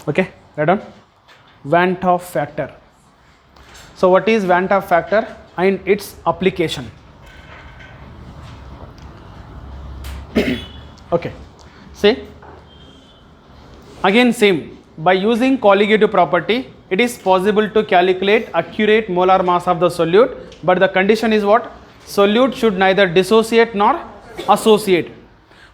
Okay, write down Van 't Hoff factor. So what is Van 't Hoff factor and its application? Okay, see, again same, by using colligative property it is possible to calculate accurate molar mass of the solute, but the condition is what? Solute should neither dissociate nor associate.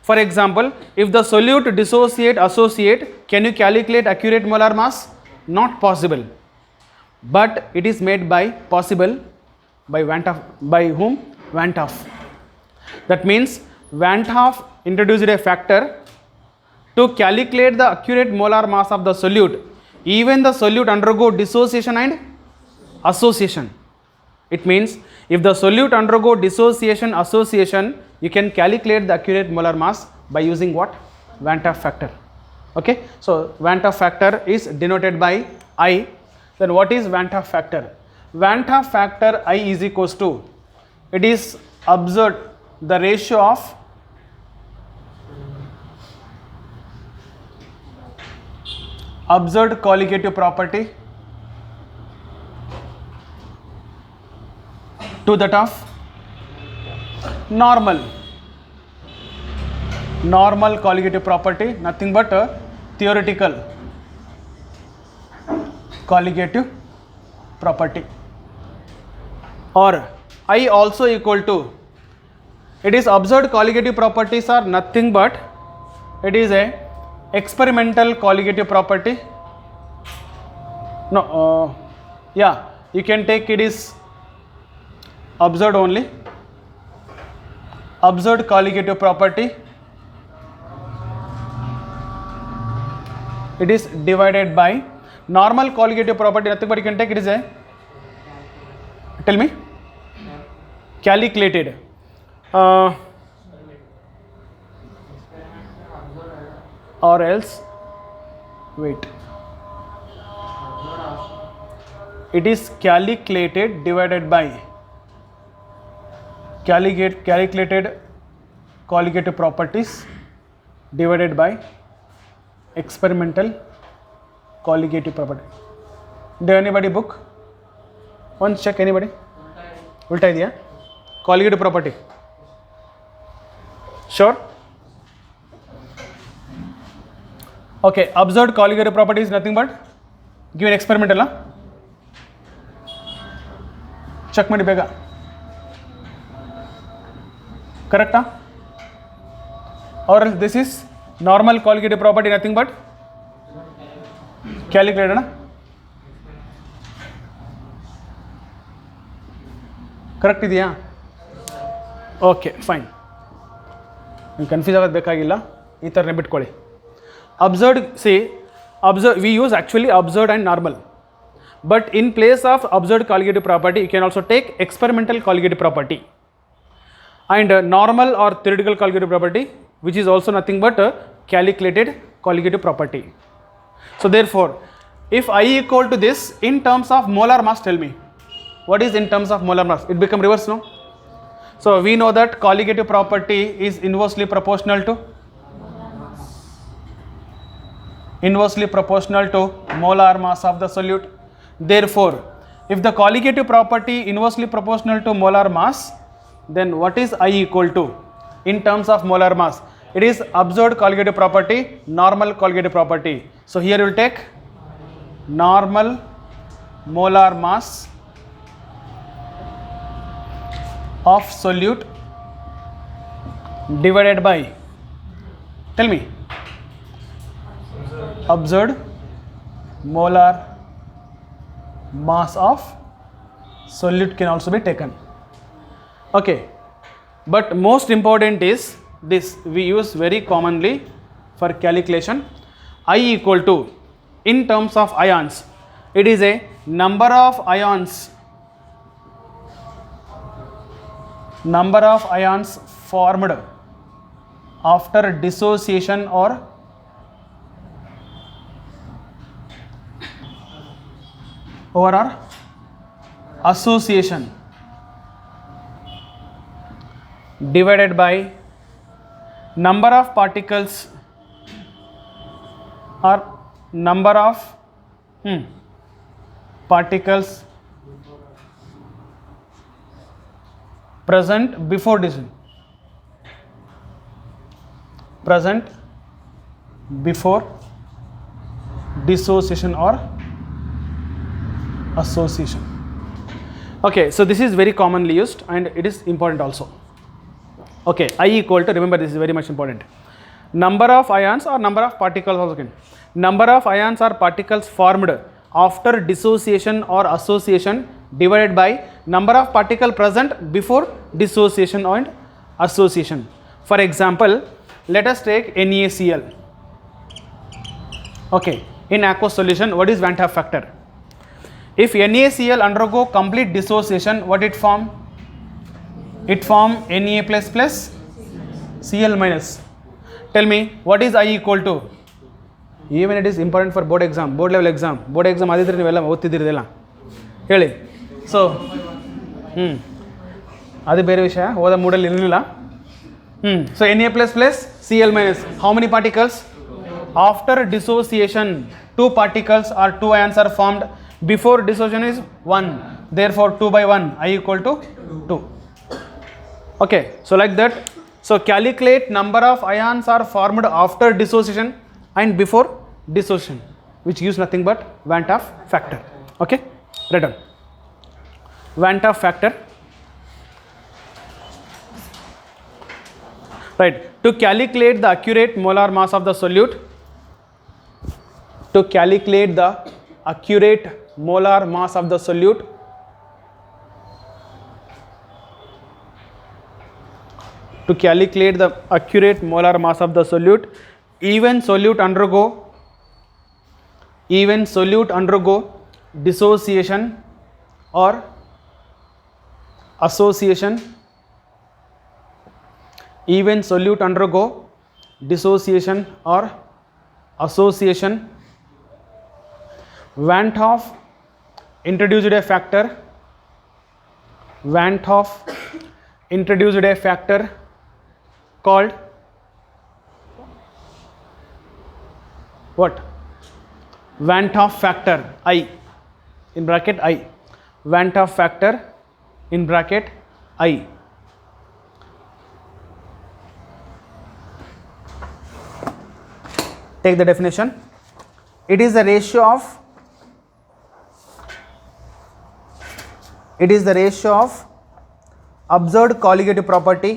For example, if the solute dissociate, associate, can you calculate accurate molar mass? Not possible. But it is made by possible by Van 't Hoff. By whom? Van 't Hoff. That means Van 't Hoff introduced a factor to calculate the accurate molar mass of the solute, even the solute undergo dissociation and association. It means if the solute undergo dissociation, association, you can calculate the accurate molar mass by using what? Van 't Hoff factor. Okay, so Van 't Hoff factor is denoted by I. Then what is Van 't Hoff factor? Van 't Hoff factor I is equals to, it is observed the ratio of observed colligative property to that of normal colligative property, nothing but a theoretical colligative property, or I also equal to, it is observed colligative properties are nothing but, it is a experimental colligative property. No, yeah, you can take it is observed only, observed colligative property, it is divided by normal colligative property, nothing but you can take it is a, tell me, calculated, or else, wait, it is calculated divided by calculated colligative properties divided by experimental colligative property. Do anybody book? Once check, anybody? Ulta idea? Colligative property. Sure? Okay, observed colligative property is nothing but, give an experimental, huh? Check ಮಾಡಿ ಬೇಗ. Correct, huh? Or else this is normal colligative property, nothing but calculated, huh? Correct ಇದೆಯಾ? Okay, fine. ನೀವು confuse ಆಗೋದು ಬೇಕಾಗಿಲ್ಲ, ಈ ಥರನೇ ಬಿಟ್ಕೊಳ್ಳಿ. Observed, see, observe, we use actually observed and normal, but in place of observed colligative property you can also take experimental colligative property and normal or theoretical colligative property, which is also nothing but a calculated colligative property. So therefore, if I equal to this in terms of molar mass, tell me what is in terms of molar mass? It become reverse, no? So we know that colligative property is inversely proportional to molar mass of the solute. Therefore, if the colligative property inversely proportional to molar mass, then what is I equal to in terms of molar mass? It is observed colligative property, normal colligative property. So here you will take normal molar mass of solute divided by, tell me, observed molar mass of solute can also be taken. Okay, but most important is this, we use very commonly for calculation, I equal to, in terms of ions, it is a number of ions formed after dissociation or association divided by number of particles or number of particles present before dissociation, present before dissociation or association. Okay, so this is very commonly used and it is important also. Okay, I equal to, remember this is very much important, number of ions or number of particles also can. Number of ions or particles formed after dissociation or association divided by number of particles present before dissociation and association. For example, let us take NaCl. Okay, in aqueous solution, what is Van 't Hoff factor? If NaCl undergo complete dissociation, what it form? It form Na plus plus Cl minus. Tell me, what is I equal to? Even it is important for board exam, board level exam. Board exam adiದ್ರೆ ನೀವೆಲ್ಲ ಓದ್ತಿದ್ದೀರಲ್ಲ ಹೇಳಿ. So ಅದು ಬೇರೆ ವಿಷಯ, ಓದ ಮೂಡಲ್ಲಿ ಇರಲಿಲ್ಲ. So Na plus plus Cl minus. How many particles? After dissociation, 2 particles or 2 ions are formed. Before dissociation is 1. Therefore 2 by 1, I equal to 2. Okay, so like that. So calculate number of ions are formed after dissociation and before dissociation, which gives nothing but Van 't Hoff factor. Okay, written Van 't Hoff factor. Right, to calculate the accurate molar mass of the solute, to calculate the accurate molar mass of the solute, to calculate the accurate molar mass of the solute, even solute undergo dissociation or association, even solute undergo dissociation or association. Van 't Hoff introduced a factor, Van 't Hoff introduced a factor called what? Van 't Hoff factor, I in bracket I, Van 't Hoff factor in bracket I. Take the definition. It is the ratio of observed colligative property.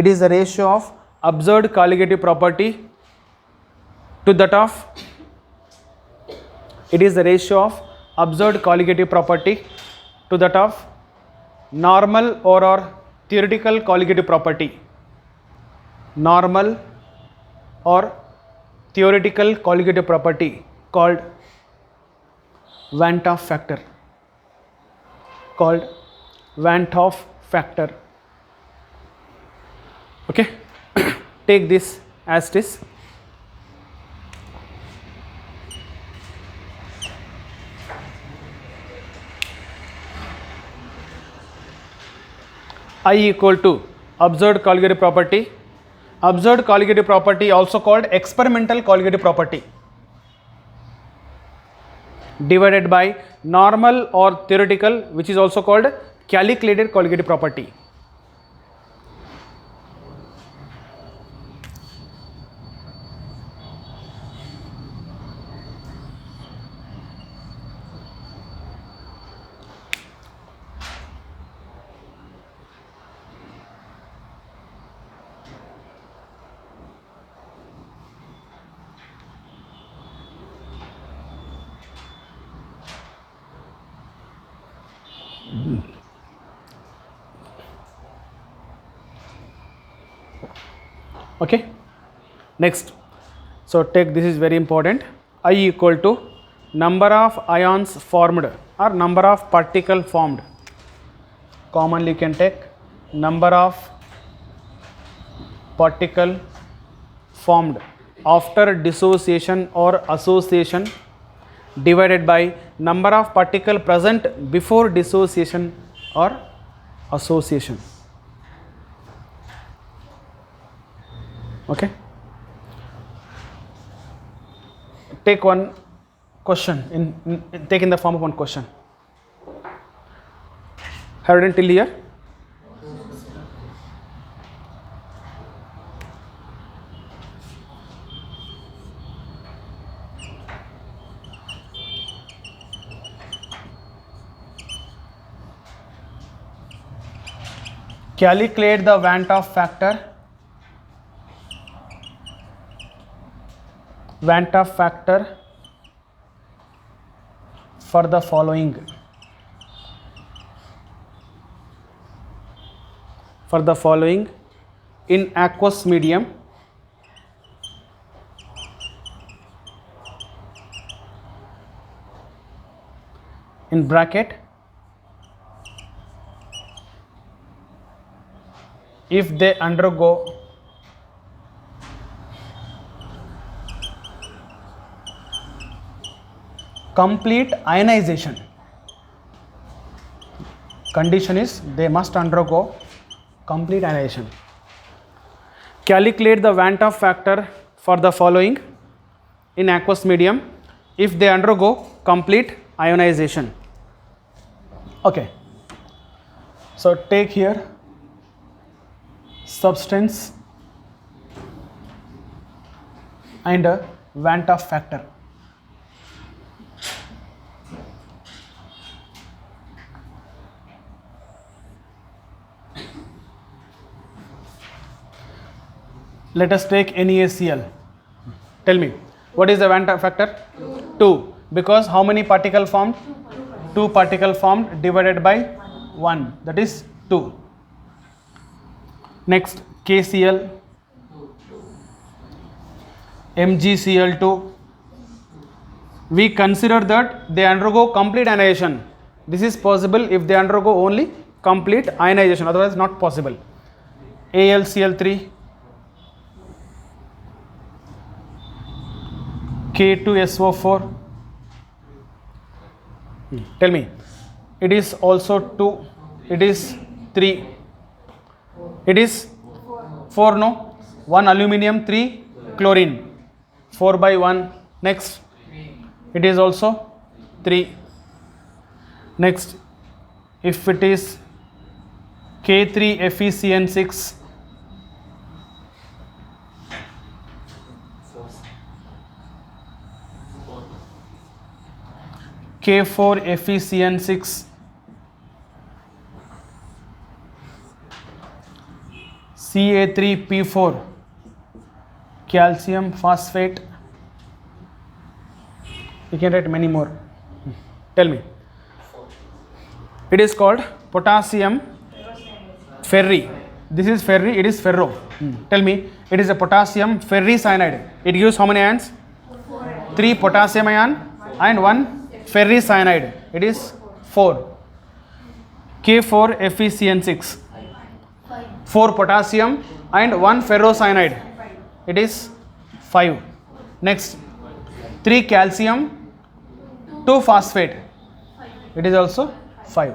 It is the ratio of observed colligative property to that of, it is the ratio of observed colligative property to that of normal or theoretical colligative property. Normal or theoretical colligative property called Van 't Hoff factor, called Van 't Hoff factor. Okay, take this as it is. I equal to observed colligative property. Observed colligative property also called experimental colligative property divided by normal or theoretical, which is also called calculated colligative property. Okay, next, so take, this is very important, I equal to number of ions formed or number of particle formed. Commonly you can take number of particle formed after dissociation or association divided by number of particle present before dissociation or association. Okay, take one question take in the form of one question. Have you done till here? Calculate the Van 't Hoff factor. Van 't Hoff factor for the following. For the following in aqueous medium. In bracket, if they undergo complete ionization, condition is they must undergo complete ionization. Calculate the Van 't Hoff factor for the following in aqueous medium if they undergo complete ionization. Okay, so take here substance and a Van 't Hoff factor. Let us take NaCl. Tell me, what is the Van 't Hoff factor? 2. Because how many particle formed? 2 particle formed divided by 1, that is 2. Next, KCl, MgCl2. We consider that they undergo complete ionization. This is possible if they undergo only complete ionization, otherwise not possible. AlCl3, K2SO4. Tell me, it is also 2, it is 3, it is 4, no? 1 aluminium, 3 chlorine, 4 by 1. Next, it is also 3. Next, if it is K3FeCN6, K4FeCN6, Ca3P4, calcium phosphate. You can write many more. Tell me. It is called potassium ferri. This is ferri, it is ferro. Tell me, it is a potassium ferricyanide. It gives how many ions? 3 potassium ion and 1 ferricyanide. It is 4. K4FeCN6. 4 potassium and 1 ferrocyanide. It is 5. Next, 3 calcium, 2 phosphate. It is also 5.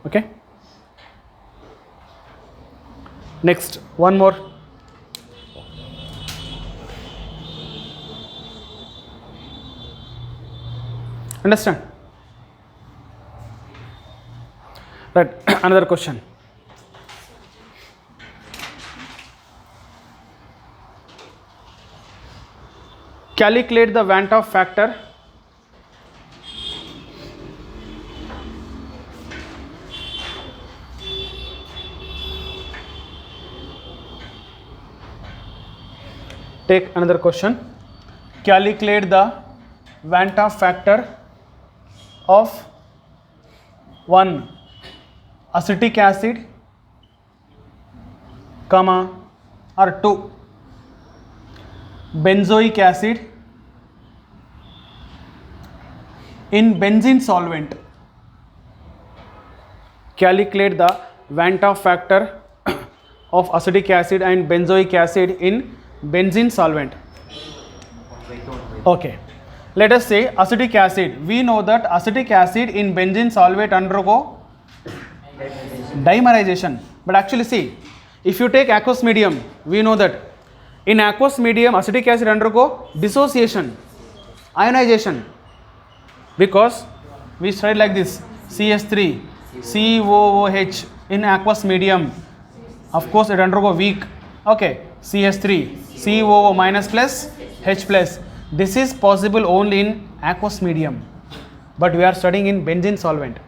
Okay. Next, one more. Understand? Right. Another question. Calculate the Van 't Hoff factor take another question. Calculate the Van 't Hoff factor of 1 acetic acid, comma, or 2 benzoic acid in benzene solvent. Calculate the Van 't Hoff factor of acetic acid and benzoic acid in benzene solvent. Okay, let us say acetic acid. We know that acetic acid in benzene solvent undergo dimerization, but actually see, if you take aqueous medium, we know that In aqueous medium, acetic acid undergo dissociation, ionization, because we studied like this: CS3, COOH in aqueous medium. Of course, it undergo weak. Okay, CS3, COO minus plus H plus. This is possible only in aqueous medium, but we are studying in benzene solvent.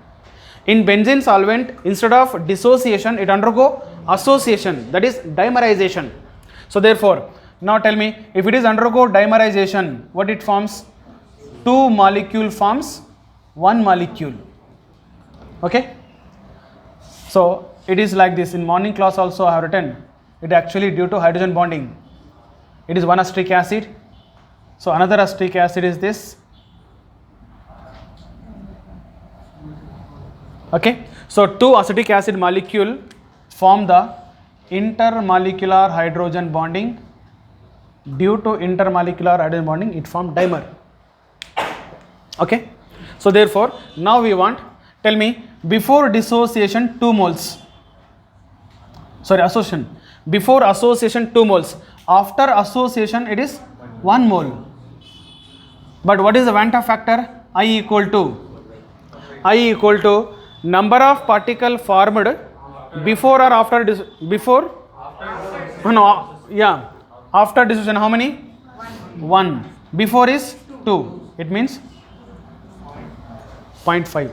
In benzene solvent, instead of dissociation, it undergo association, that is dimerization. So therefore, now tell me, if it is undergo dimerization, what it forms? 2 molecule forms 1 molecule. Okay. So it is like this. In morning class also I have written, it actually due to hydrogen bonding. It is one acetic acid. So another acetic acid is this. Okay. So 2 acetic acid molecule form the intermolecular hydrogen bonding. Due to intermolecular hydrogen bonding, it formed dimer. Okay. So therefore, now we want, tell me, before dissociation 2 moles. Sorry, association. Before association 2 moles. After association it is 1 mole. But what is the Van 't Hoff factor? I equal to number of particle formed before or after after dissociation. How many? 1. Before is 2. It means 0.5.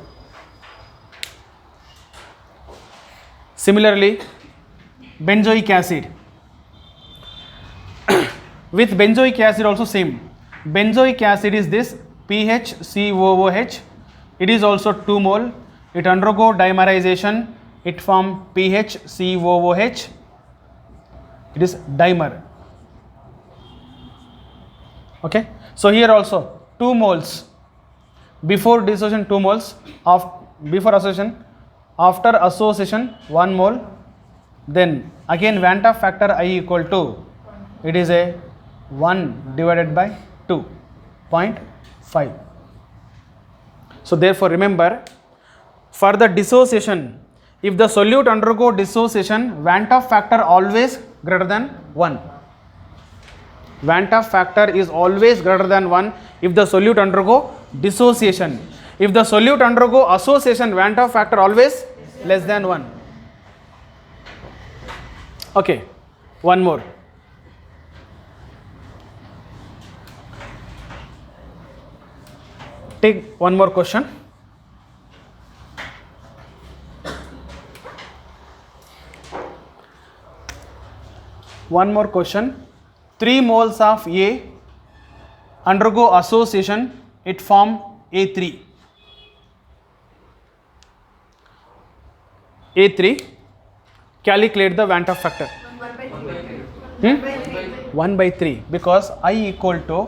Similarly, benzoic acid. With benzoic acid also same. Benzoic acid is this PHCOOH. It is also 2 mole. It undergo dimerization. It form PHCOOH. It is dimer. Okay. So here also 2 moles. Before dissociation 2 moles. Before association. After association 1 mole. Then again Van 't Hoff factor I equal to, it is a 1 divided by 2, 0.5. So therefore remember, for the dissociation, if the solute undergo dissociation, Van 't Hoff factor always greater than 1. Van 't Hoff factor is always greater than 1 if the solute undergo dissociation. If the solute undergo association, Van 't Hoff factor always less than 1. Okay, one more. Take one more question. One more question. 3 moles of A undergo association, it form A3. A3, calculate the Van 't Hoff factor. 1 by 3, because I equal to,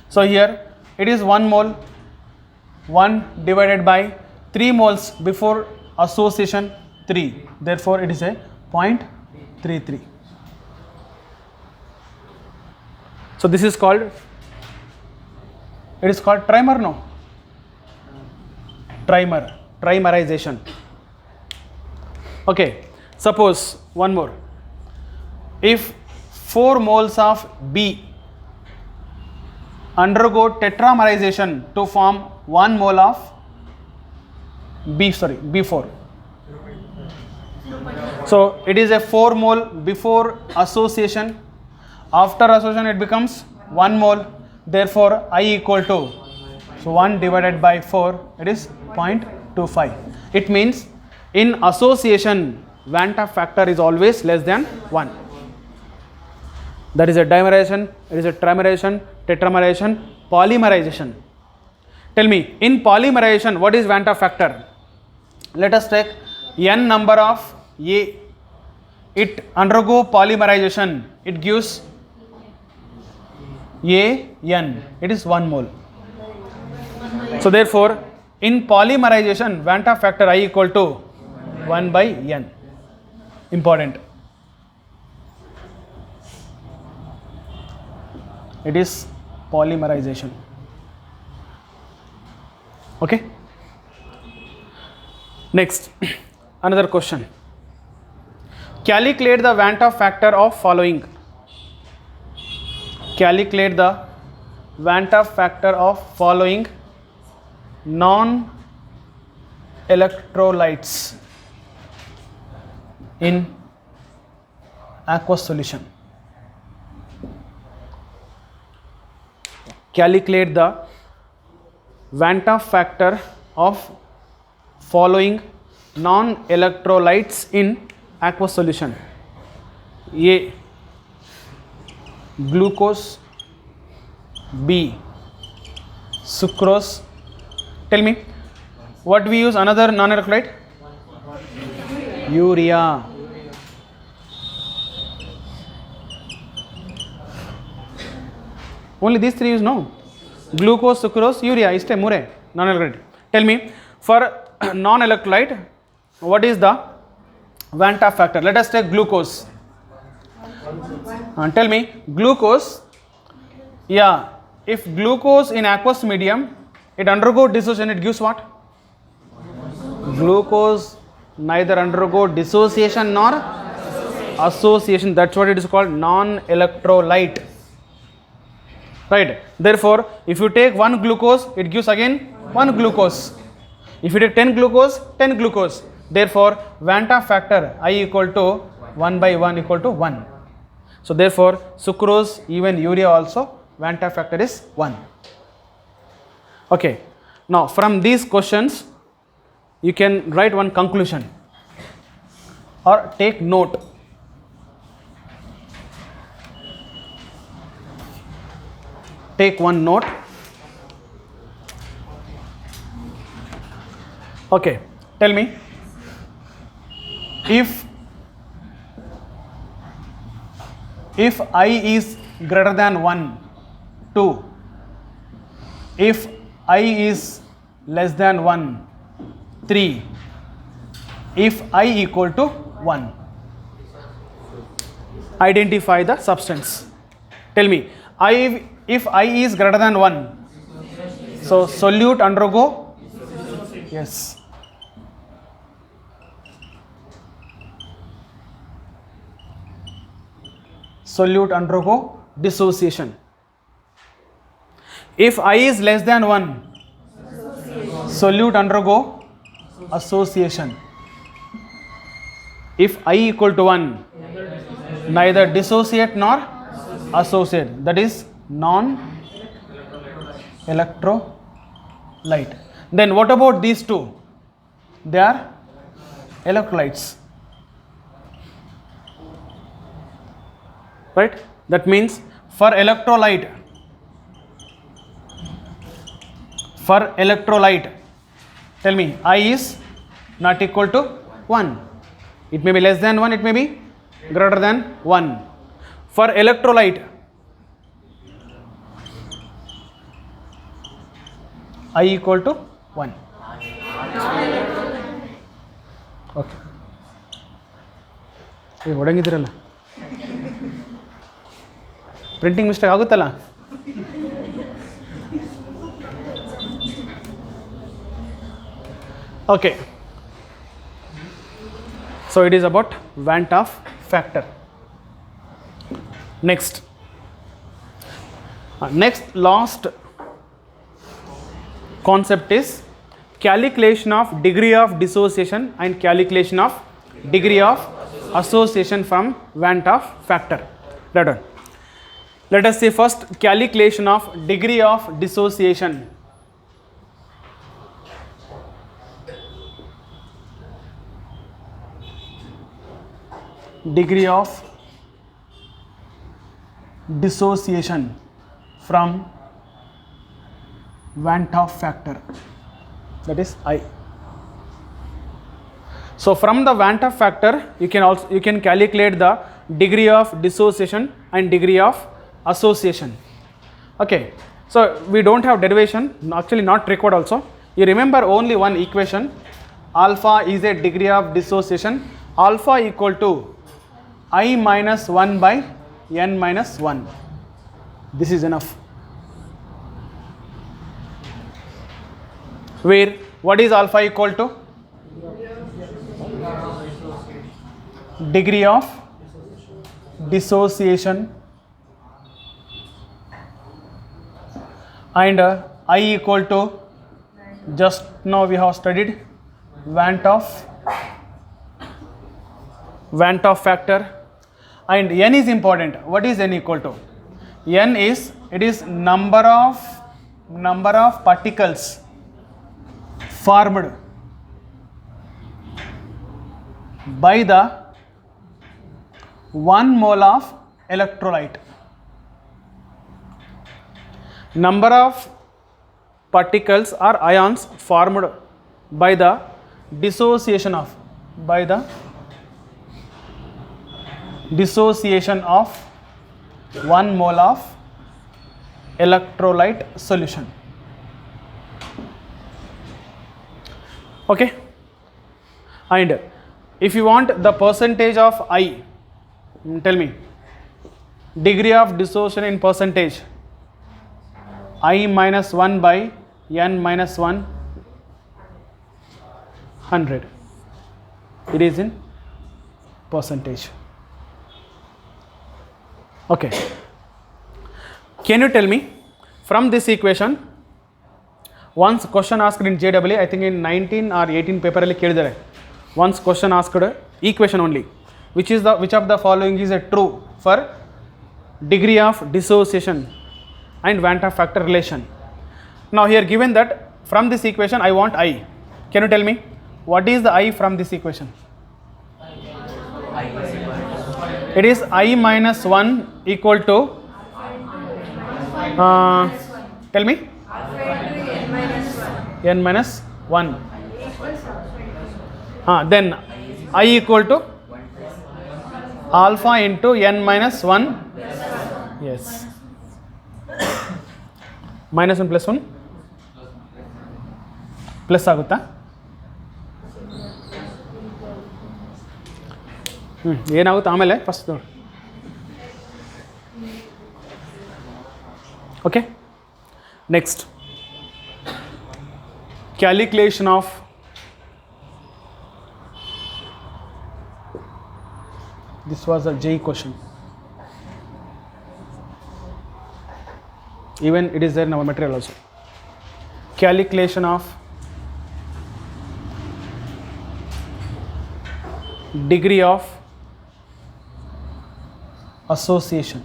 so here it is 1 mole, 1 divided by 3 moles before association 3, therefore it is a 0.33. So this is called, it is called trimer, no? Trimerization. Okay, suppose one more. If 4 moles of B undergo tetramerization to form 1 mole of B4. So it is a 4 mole before association. After association it becomes 1 mole. Therefore I equal to, so 1 divided by 4, it is 0.25. It means in association, Van 't Hoff factor is always less than 1. That is a dimerization, it is a trimerization, tetramerization, polymerization. Tell me, in polymerization, what is Van 't Hoff factor? Let us take n number of A. It undergo polymerization, it gives AN, it is 1 mole. So therefore, in polymerization, Van 't Hoff factor I equal to 1 by n. Important. It is polymerization. Okay. Next, another question. Calculate the Van 't Hoff factor of following. Calculate the Van 't Hoff factor of following non-electrolytes in aqueous solution. Calculate the Van 't Hoff factor of following non-electrolytes in aqueous solution. A. Glucose. B. Sucrose. Tell me, what we use another non-electrolyte? Urea. Only these three use, no? Glucose, sucrose, urea. Iste mure non-electrolyte. Tell me, for non-electrolyte, what is the Van 't Hoff factor? Let us take glucose. Tell me, glucose. Yeah, if glucose in aqueous medium, it undergo dissociation, it gives what? Glucose neither undergo dissociation nor association. That's what it is called, non-electrolyte. Right. Therefore, if you take one glucose, it gives again one glucose. If you take 10 glucose, 10 glucose. Therefore, Van 't Hoff factor I equal to 1 by 1 equal to 1. So therefore, sucrose, even urea also, Van 't Hoff factor is 1. Okay. Now from these questions, you can write one conclusion or take note. Take one note. Okay. Tell me, if I is greater than 1, 2, if I is less than 1, 3, if I equal to 1, identify the substance. Tell me, if I is greater than 1, so solute undergo, yes. Solute undergo dissociation. If I is less than 1, solute undergo association. If I equal to 1, neither dissociate nor associate. That is non-electrolyte. Then what about these two? They are electrolytes. Right? That means for electrolyte, tell me, I is not equal to 1. It may be less than 1, it may be greater than 1. For electrolyte, I equal to 1. Okay. ಹೊಡಂಗಿದ್ದೀರಲ್ಲ, printing mistake ಆಗುತ್ತಲ್ಲ. Okay, so it is about Van 't Hoff factor. Next last concept is calculation of degree of dissociation and calculation of degree of association from Van 't Hoff factor. Let us see first calculation of degree of dissociation. Degree of dissociation from Van 't Hoff factor, that is I. So from the Van 't Hoff factor, you can calculate the degree of dissociation and degree of association. Okay, so we don't have derivation, actually not required also. You remember only one equation, alpha is a degree of dissociation, alpha equal to I minus 1 by n minus 1. This is enough. Where what is alpha equal to? Degree of dissociation and I equal to, just now we have studied Van't Hoff factor, and n is important. What is n equal to? N is, it is number of particles formed by the 1 mole of electrolyte. Number of particles or ions formed by the dissociation of 1 mole of electrolyte solution. Okay, and if you want the percentage of I, tell me, degree of dissociation in percentage, I minus 1 by n minus 1, 100. It is in percentage. Okay. Can you tell me from this equation, once question asked in JEE, I think in 19 or 18 paper alli kelidare, once question asked equation only, which of the following is a true for degree of dissociation and Van't Hoff factor relation. Now here given that from this equation I want I. Can you tell me what is the I from this equation? It is I minus 1 equal to, tell me, n minus 1. Then I equal to alpha into n minus 1. Yes. Minus 1 plus 1 plus ಆಗುತ್ತಾ? ಏನಾಗುತ್ತೆ ಆಮೇಲೆ first ನೋಡಿ. Okay, next calculation of this was a JEE question. Even it is there in our material also. Calculation of degree of association.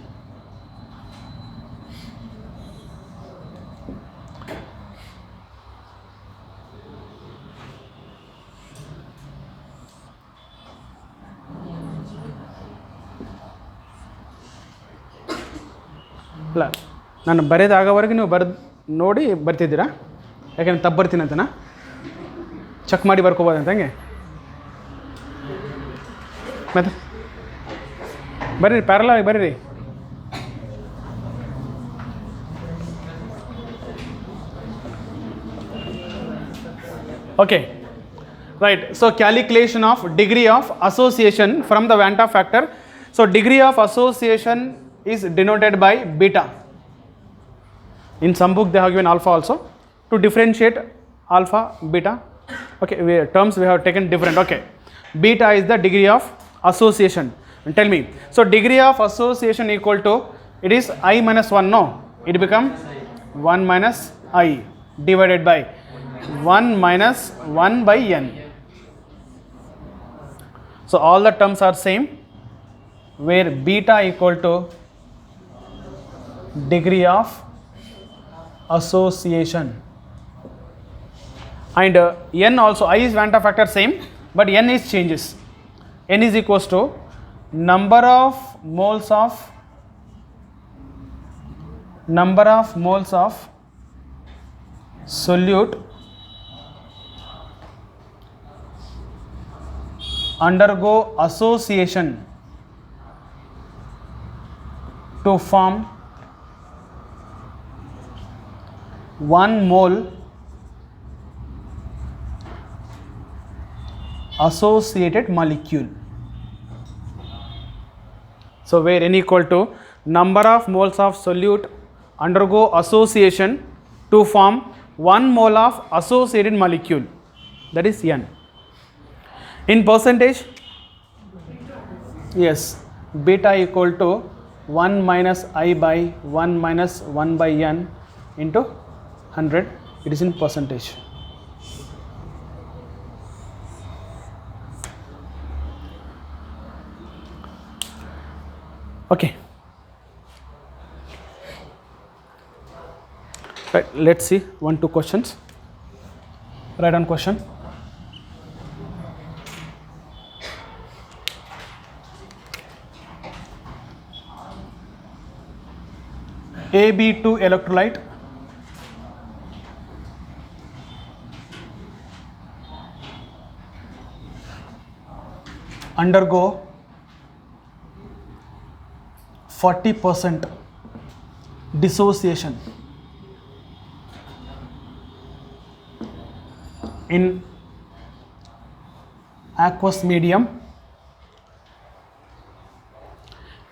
ಇಲ್ಲ, ನಾನು ಬರೆದಾಗವರೆಗೆ ನೀವು ನೋಡಿ ಬರ್ತಿದ್ದೀರಾ, ಯಾಕೆಂದ್ರೆ ತಪ್ಪು ಬರ್ತೀನಿ ಅಂತನಾ ಚೆಕ್ ಮಾಡಿ ಬರ್ಕೋಬೋದಂತ ಹಂಗೆ. ಮತ್ತೆ ಬರ್ರಿ, ಪ್ಯಾರಲ್ ಆಗಿ ಬರ್ರಿ. Okay, right. So calculation of degree of association from the Van't Hoff factor. So degree of association is denoted by beta. In some book they have given alpha also. To differentiate alpha, beta, okay, terms we have taken different. Okay, beta is the degree of association. And tell me, so degree of association equal to, it is I minus 1, no, it become 1 minus I divided by 1 minus 1 by n. So all the terms are same, where beta equal to degree of association, and n also, I is Van't Hoff factor same, but n is changes. N is equals to number of moles of solute undergo association to form 1 mole associated molecule. So where n equal to number of moles of solute undergo association to form 1 mole of associated molecule, that is n. In percentage, yes, beta equal to 1 minus I by 1 minus 1 by n into 100, it is in percentage. Okay. Right, let's see 1-2 questions. Write down question. AB2 electrolyte undergo 40% dissociation in aqueous medium.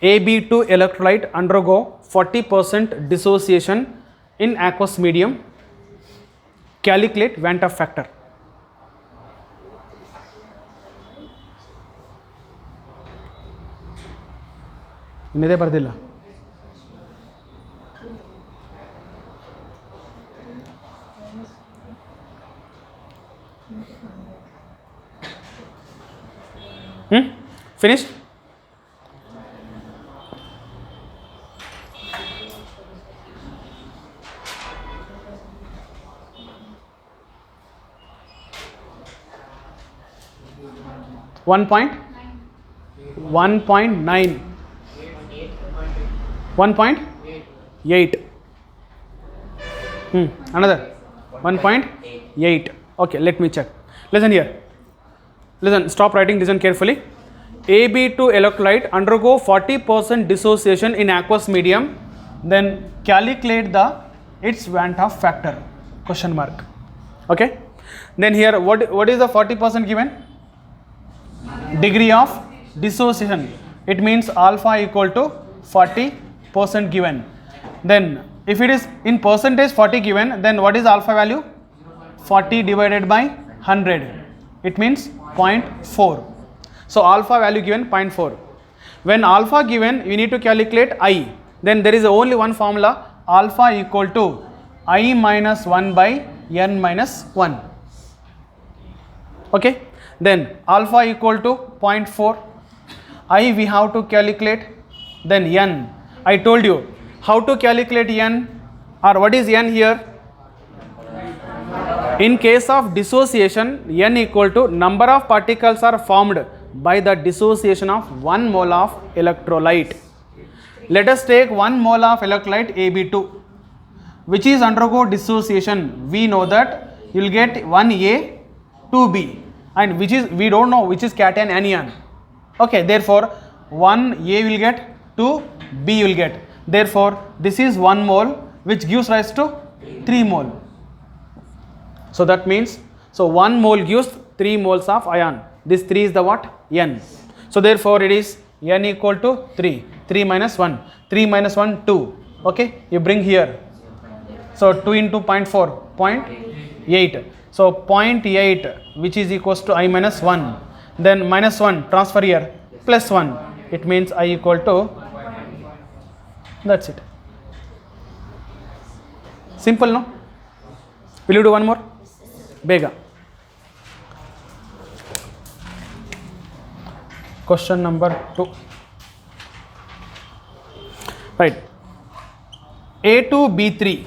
AB2 electrolyte undergo 40% dissociation in aqueous medium. Calculate Van 't Hoff factor. ಇನ್ನಿದೆ ಬರ್ದಿಲ್ಲ. Finished? One point 1.9 1.8 another 1.8. Okay, let me check. Listen here. Listen, stop writing, listen carefully. AB2 electrolyte undergo 40% dissociation in aqueous medium, then calculate its Van 't Hoff factor, question mark. Okay, then here what is the 40% given? Degree of dissociation. It means alpha equal to 40% given. Then if it is in percentage 40 given, then what is alpha value? 40 divided by 100. It means 0.4. So alpha value given 0.4. When alpha given, you need to calculate I. Then there is only one formula, alpha equal to I minus 1 by n minus 1. Okay. Then alpha equal to 0.4. I we have to calculate. Then n. I told you how to calculate n, or what is n here? In case of dissociation, n equal to number of particles are formed by the dissociation of 1 mole of electrolyte. Let us take 1 mole of electrolyte AB2, which is undergo dissociation. We know that you will get 1A, 2B, and which is, we don't know which is cation, anion. Okay, therefore 1A will get, 2B will get. Therefore this is 1 mole which gives rise to 3 mole. So that means, so 1 mole gives 3 moles of ion. This 3 is the what? N. So therefore it is n equal to 3. 3 minus 1. 3 minus 1, 2. Okay, you bring here. So 2 into 0.4, 0.8. So 0.8, which is equals to I minus 1. Then minus 1, transfer here, plus 1. It means I equal to, that's it. Simple, no? Will you do one more? Bega. Question number 2. Right. A2B3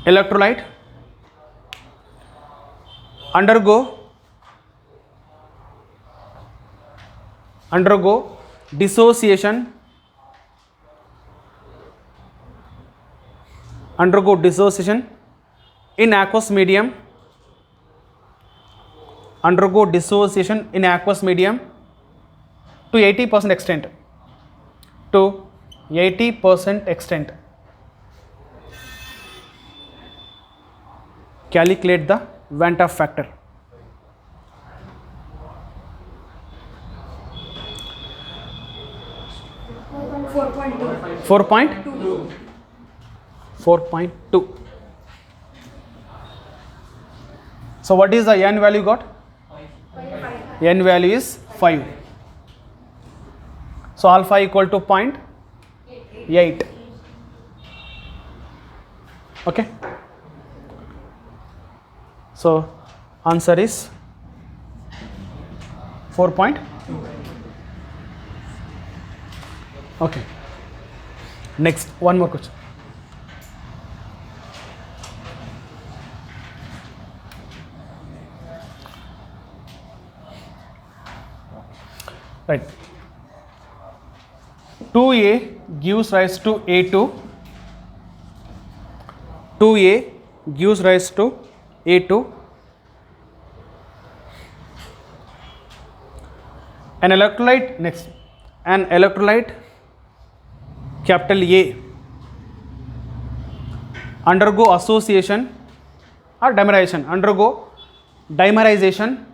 electrolyte undergo dissociation in aqueous medium, to 80% extent. Calculate the Van 't Hoff factor. Four point two. So what is the n value got? N value is 5. So alpha equal to 0.8. Okay. So answer is 4 point. Okay. Next, one more question. Right. 2a gives rise to a2. 2a gives rise to a2. An electrolyte, next, an electrolyte capital A undergo association or dimerization, undergo dimerization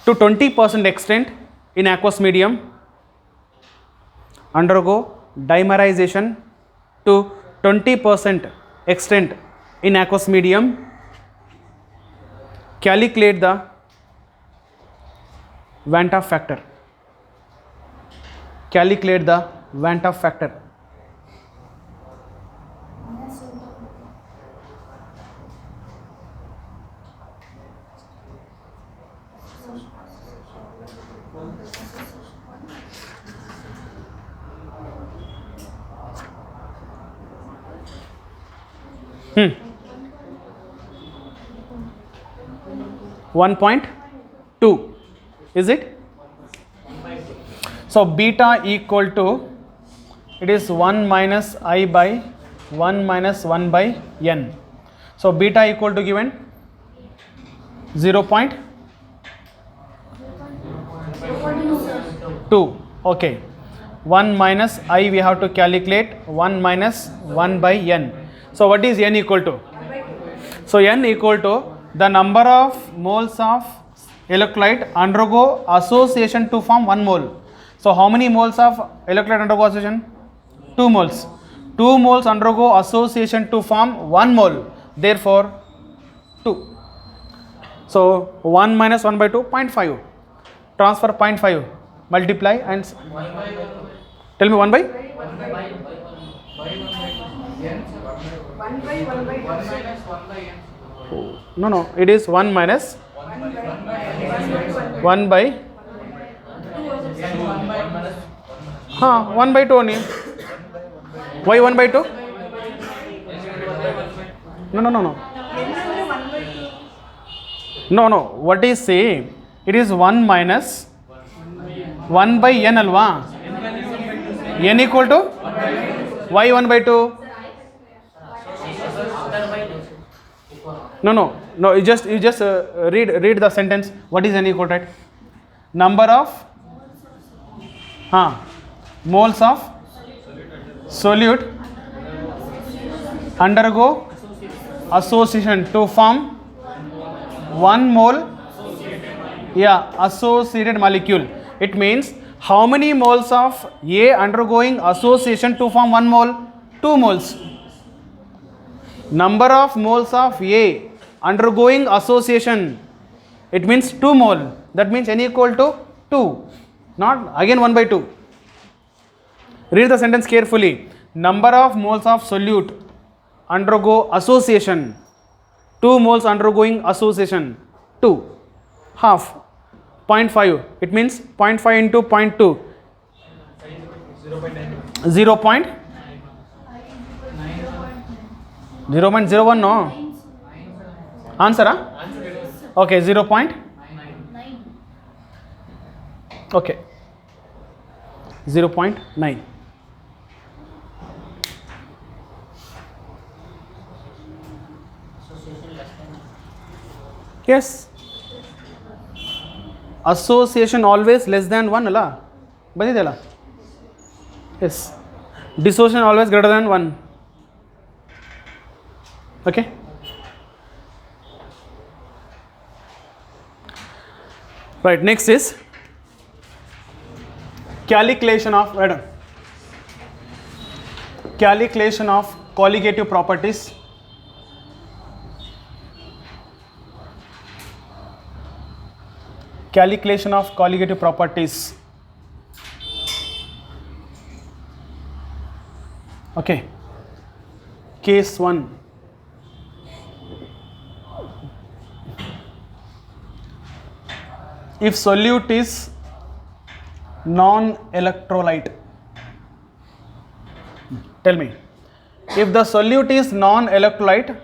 to 20% extent in aqueous medium, undergo dimerization to 20% extent in aqueous medium. Calculate the Van 't Hoff factor. Calculate the Van 't Hoff factor. Hmm. 1.2, is it? So beta equal to, it is 1 minus I by 1 minus 1 by n. So beta equal to given 0.2. Okay. 1 minus I we have to calculate 1 minus 1 by n. So what is n equal to? So n equal to the number of moles of electrolyte undergo association to form 1 mole. So how many moles of electrolyte undergo association? 2 moles. 2 moles undergo association to form 1 mole. Therefore 2. So 1 minus 1 by 2, 0.5. Transfer 0.5. Multiply and tell me 1 by? No, it is 1 minus 1 by 1 by 2 only. Why 1 by 2? No. What is saying? It is 1 minus 1 by n alwa. N equal to? Why 1 by 2? No. You just read the sentence. What is n equal to? Right? Number of moles of solute undergo association to form 1 mole associated molecule. It means how many moles of A undergoing association to form 1 mole? 2 moles. Number of moles of A undergoing association, it means 2 mole. That means n equal to 2, not again 1 by 2. Read the sentence carefully. Number of moles of solute undergo association, 2 moles undergoing association, 2, half, 0.5. It means 0.5 into 0.2, 0.01. No answer, okay, 0.9. Okay, 0.9. Yes, association always less than 1 ala badidala. Yes, dissociation always greater than 1. Okay. Right, next is calculation of colligative properties. Calculation of colligative properties. Okay. Case 1. If solute is non-electrolyte, tell me, if the solute is non-electrolyte,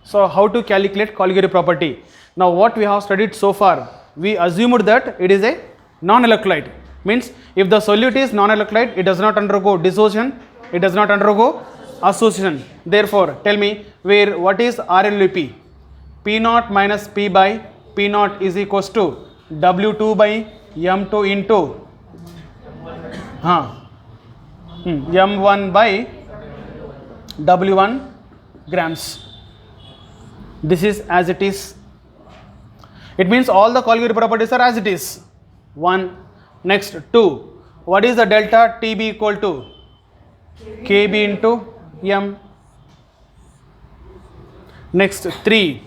so how to calculate colligative property? Now what we have studied so far, we assumed that it is a non-electrolyte. Means if the solute is non-electrolyte, it does not undergo dissociation, it does not undergo association. Therefore, tell me what is RLUP? P naught minus P by P naught is equals to W2 by M2 into M1 by W1 grams. This is as it is. It means all the colligative properties are as it is. 1. Next 2. What is the delta TB equal to? KB into M. Next 3.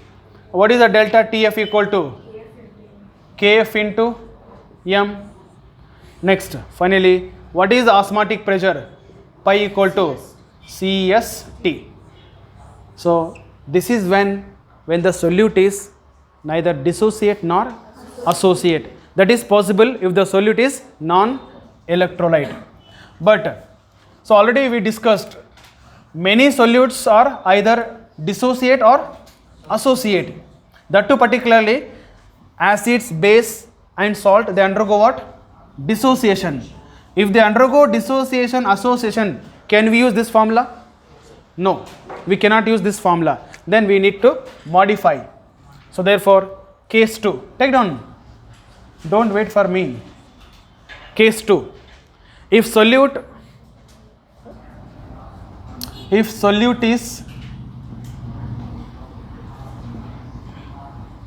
What is the delta TF equal to? KF into M. Next, finally, what is the osmotic pressure? Pi equal to CST. So this is when the solute is neither dissociate nor associate. That is possible if the solute is non-electrolyte. But so already we discussed many solutes are either dissociate or associate. That too particularly acids, base and salt, they undergo what? Dissociation. If they undergo dissociation, association, can we use this formula? No, we cannot use this formula. Then we need to modify. So therefore, case 2, take down, don't wait for me. Case 2, if solute is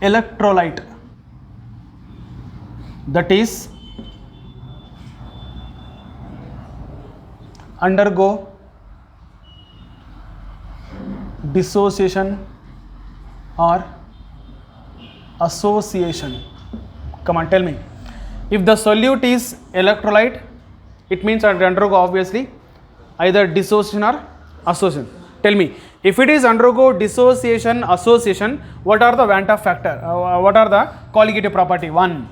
electrolyte, that is undergo dissociation or association. Come on, tell me. If the solute is electrolyte, it means it undergo obviously either dissociation or association. Tell me, if it is undergo dissociation, association, what are the Van 't Hoff factor? What are the colligative property? 1.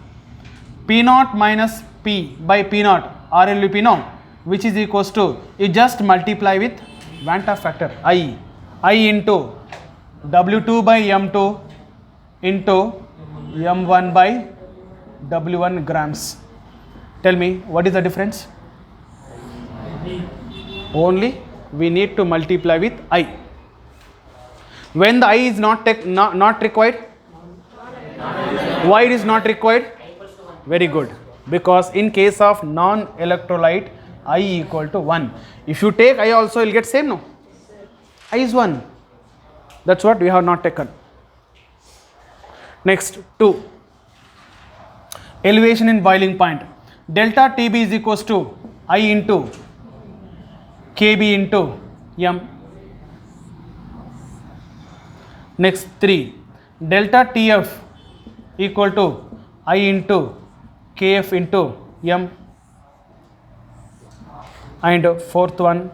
P naught minus P by P naught, RLUP no, which is equals to, you just multiply with Van 't Hoff factor I into W2 by M2 into M1 by W1 grams. Tell me, what is the difference? Only we need to multiply with I. When the I is not required, why it is not required? Very good, because in case of non-electrolyte, I equal to 1. If you take I also, you will get same, no? I is 1. That's what we have not taken. Next 2. Elevation in boiling point. Delta TB is equals to I into KB into M. Next 3. Delta TF equal to I into KF into M. And 4th one,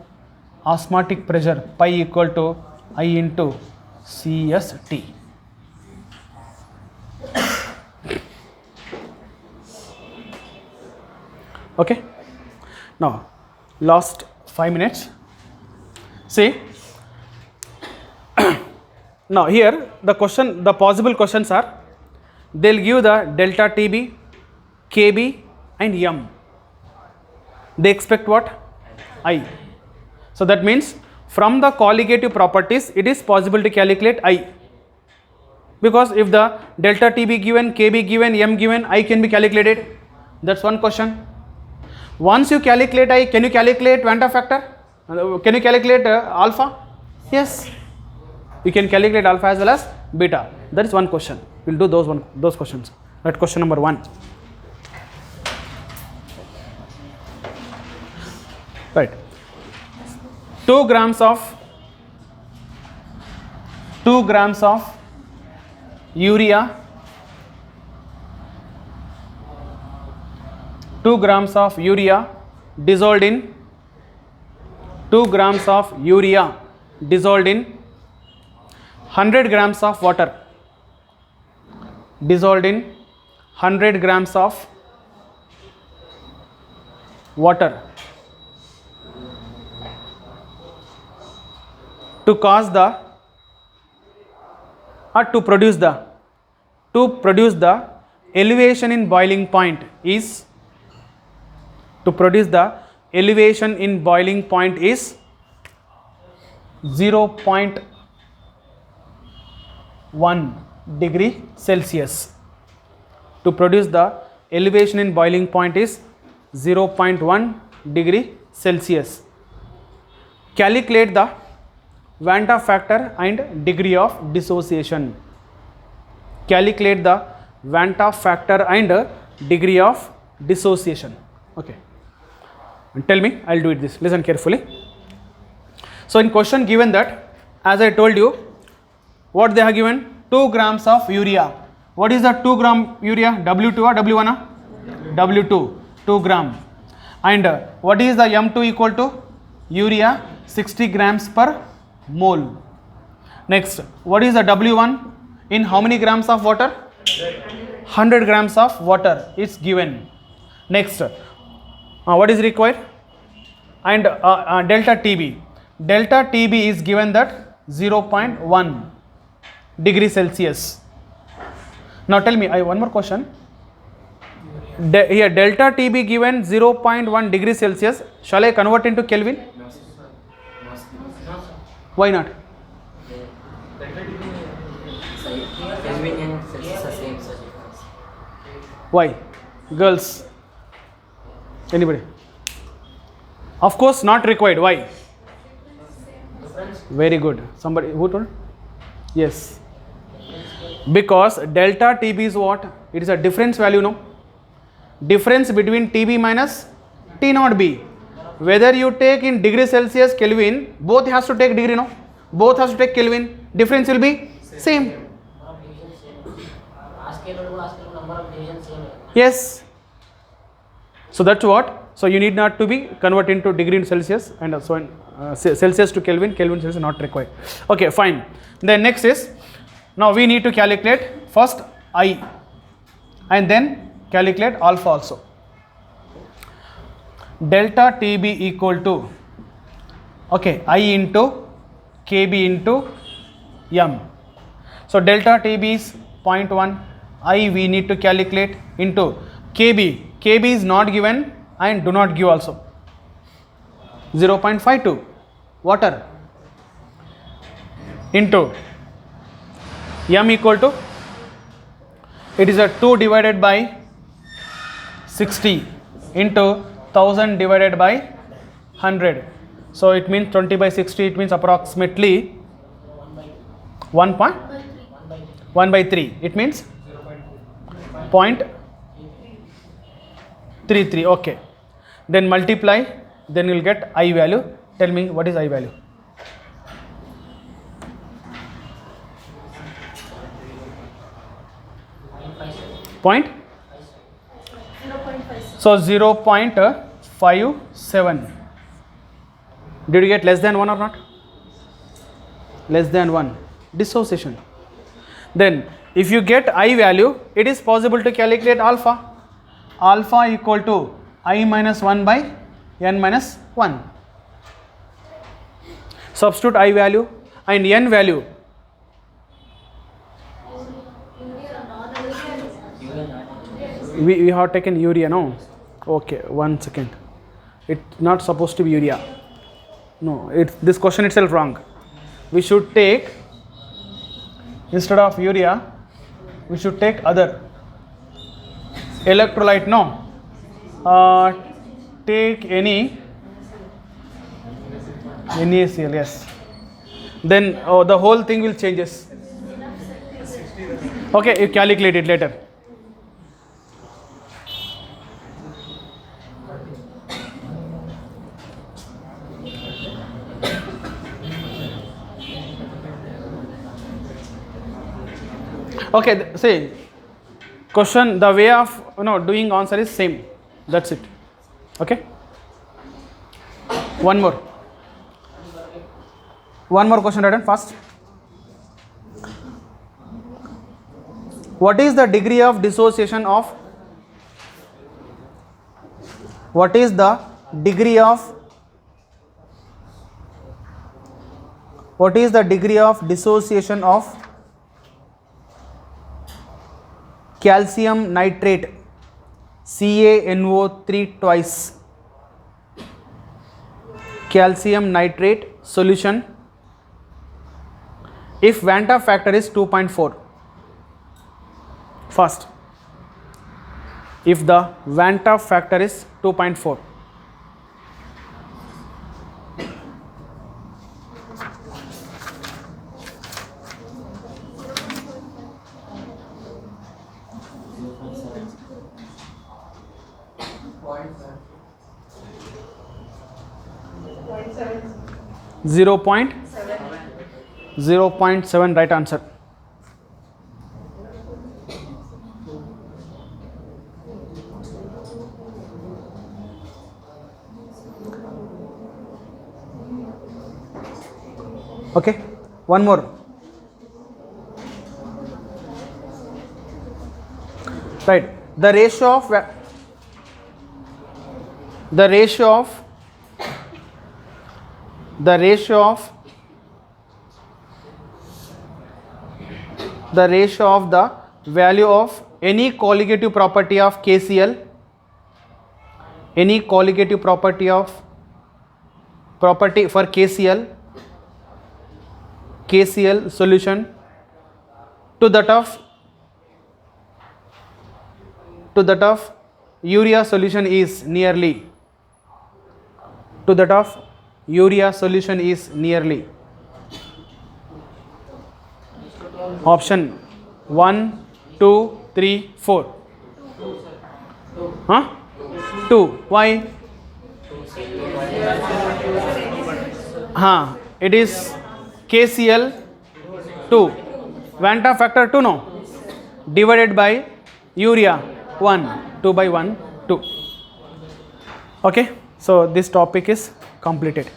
osmotic pressure pi equal to I into CST. Okay. Now last 5 minutes. See, now here the possible questions are, they'll give the delta TB, KB and M. They expect what? I. So that means from the colligative properties it is possible to calculate I, because if the delta TB given, KB given, M given, I can be calculated. That's one question. Once you calculate I, can you calculate Van 't Hoff factor? Can you calculate alpha? Yes, you can calculate alpha as well as beta. That is one question. We'll do those questions. That question number 1. Right. 2 grams of urea, 2 grams of urea dissolved in 2 grams of urea dissolved in 100 grams of water, dissolved in 100 grams of water to cause the or to produce the elevation in boiling point is 0.1 degree Celsius. To produce the elevation in boiling point is 0.1 degree Celsius. Calculate the Vanta factor and degree of dissociation. Calculate the Vanta factor and degree of dissociation. Okay. And tell me, I'll do it this. Listen carefully. So in question given that, as I told you, what they have given? 2 grams of urea. What is the 2 gram urea? W2 or W1? W2, 2 gram. And what is the M2 equal to? Urea 60 grams per mole. Next, what is the W1 in how many grams of water? 100 grams of water is given. Next, what is required? And delta TB. Delta TB is given that 0.1 degree Celsius. Now tell me, I have one more question. Here delta TB given 0.1 degree Celsius. Shall I convert into Kelvin? Why not? Why? Girls? Anybody? Of course not required. Why? Very good. Somebody who told? Yes. Because delta TB is what? It is a difference value, no? Difference between TB minus T naught B. Whether you take in degree Celsius, Kelvin, both has to take degree, no? Both has to take Kelvin. Difference will be same. Yes. So that's what. So you need not to be convert into degree in Celsius and so in Celsius to Kelvin. Kelvin Celsius not required. Okay, fine. Then next is, now we need to calculate first I and then calculate alpha also. Delta TB equal to, okay, I into KB into M. So delta TB is 0.1, I we need to calculate into KB. KB is not given and do not give also. 0.52 water into M equal to, it is a 2 divided by 60 into 1000 divided by 100. So it means 20 by 60, it means approximately 1 by 3. It means 0.33. Okay. Then multiply, then you will get I value. Tell me what is I value? Point? So 0.57. Did you get less than 1 or not? Less than 1. Dissociation. Then if you get I value, it is possible to calculate alpha. Alpha equal to I minus 1 by N minus 1. Substitute I value and N value. We have taken urea, no? Okay, 1 second. It's not supposed to be urea. No, this question itself wrong. We should take, instead of urea, we should take other electrolyte, no? Take any NaCl, yes. Then the whole thing will changes. Okay, you calculate it later. Okay, see, question, the way of doing answer is same. That's it. Okay. One more. One more question written fast. What is the degree of dissociation of? What is the degree of? What is the degree of dissociation of calcium nitrate CaNO3 twice? Calcium nitrate solution if Vanta factor is 2.4. First, if the Vanta factor is 2.4. Zero point 0.7 right answer. Okay, one more. Right, the ratio of the value of any colligative property of KCl, any colligative property for KCl solution to that of urea solution is nearly, option 1, 2, 3, 4. 2. Why? It is KCl 2, Vanta factor 2, no, divided by urea 1, 2 by 1, 2. Okay, so this topic is completed.